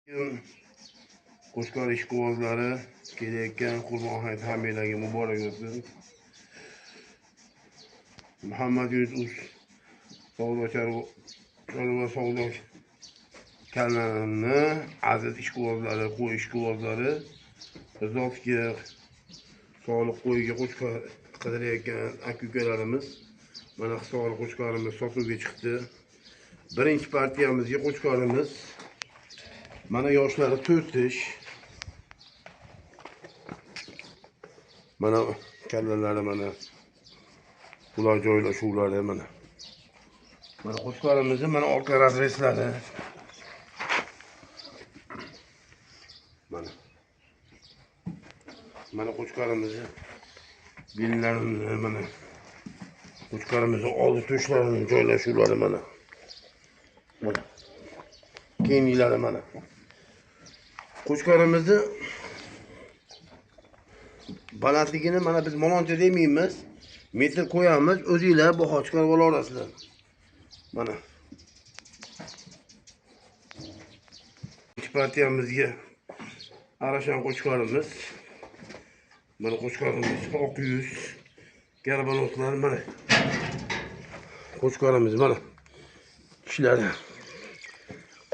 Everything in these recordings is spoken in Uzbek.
Qo'shqor ishqibozlari kelayotgan Qurbon hayiti hammalarga muborak bo'lsin. Muhammad Yunus savdo kanalini aziz ishqibozlari, qo'y ishqibozlari, Rizovga sog'liq qo'yiga qo'chqor qidirayotgan aka-ukalarimiz mana sog'liq qo'chqorimiz sotuvga chiqdi. Birinchi partiyamizga qo'chqorimiz mana yoshlari 4 ish. Mana kallalari mana ular joylashuvlari mana. Mana qo'chqorimizni mana orqa razreslari. Mana qo'chqorimizni bellarimizni mana qo'chqorimizni oldi to'shlarini joylashuvlari mana. Mana keyinlari mana. Qo'chqorimizni balandligini mana biz mononcha demaymiz, metr qo'yamiz, o'zingizlar baho chiqarib olasizlar. Mana ikki partiyamizga arashan qo'chqorimiz. Mana qo'chqorimiz oq yuz, garbanoslar mana. Qo'chqorimiz mana ishlari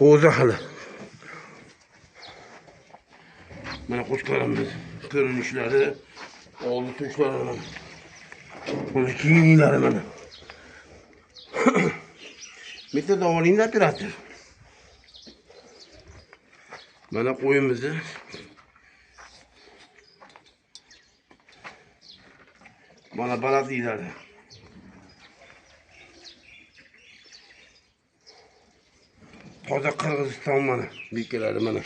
qo'zi hali. Mana qo'chqorimiz ko'rinishlari, oldi to'shlari mana. Mana kiyimlari mana. Metr davolingda operator. Mana qo'yimizni mana balandliklari. Toza Qirg'iziston mana bekalari mana.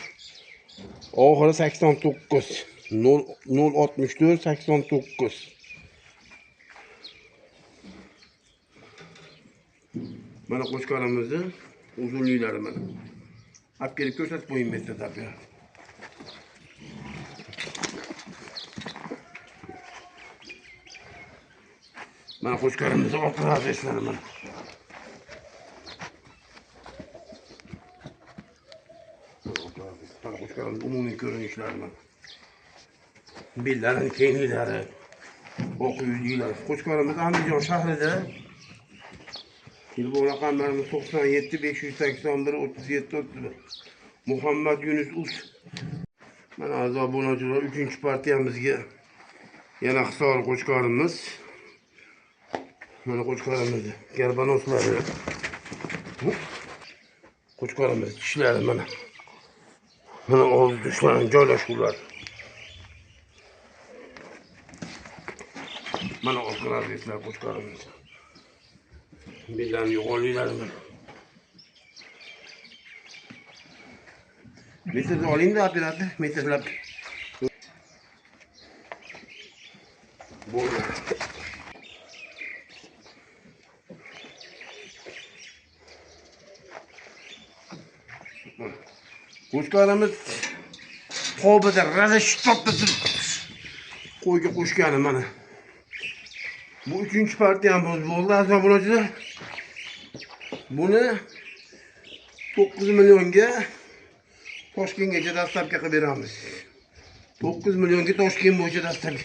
Oxiri 89 064 89. Mana qo'chqorimizni uzunliklari mana. Olib kelib ko'rsatib qo'ying metrda aka. Mana qo'chqorimizni orqa razreslari mana. Mana qo'chqorimiz umumiy ko'rinishlari mana. Bellari, keyinlari, oq yuzlilar. Qo'chqorimiz Andijon shahrida. Telefon raqamlarimiz 97 581 37 31. Muhammad Yunus. Mana aziz obunachilar, 3-partiyamizga yana hisor qo'chqorimiz. Mana qo'chqorimiz garbanoslari. Qo'chqorimiz tishlari mana. Mana oldi to'shlarning joylashuvlar. Mana orqa razvedlar qo'chqorimiz. Bellarni yo'g'onliklari mana. Metrni olingda operator, metrlab. Bo'ldi. Qo'chqorimiz qobida razashitobda qo'yga qo'shgani mana. Bu 3-partiyamiz bo'ldi aziz obunachilar. Buni 9 millionga Toshkentgacha dastlabki qilib beramiz. 9 millionga Toshkent bo'yicha dastlabki.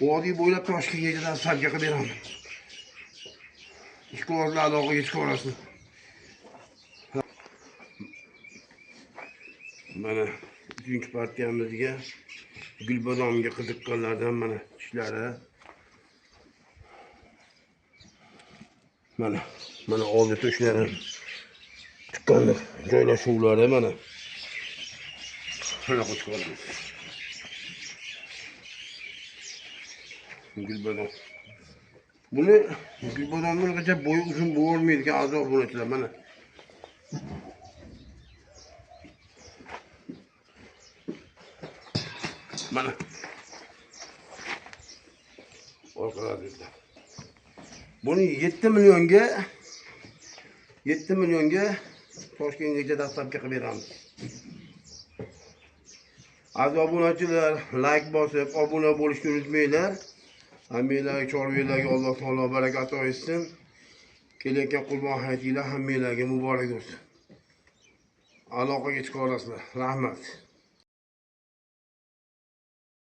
Vodiy bo'ylab Toshkentgacha dastlabki qilib beramiz. Ishqibozlar aloqaga chiqib olasiz. Mana 3-partiyamizga Gulbodomga qiziqqanlardan mana ishlari. Mana oldi to'shlari. Chiqqanlar joylashuvlari mana. Mana qo'chqorimiz. Gulbodom. Buni Gulbodomlargacha bo'yi uzun bo'lmaydigan azob bo'ladilar mana. Mana orqalarida. Buni 7 millionga Toshkentgacha dastlabki qilib beramiz. Aziz obunachilar, like bosib, obuna bo'lishni unutmanglar. Hammalarga, chorvalarga Alloh taolo baraka ato etsin. Kelayotgan Qurbon hayitilar hammalarga muborak bo'lsin. aloqaga chiqa olasizlar. Rahmat.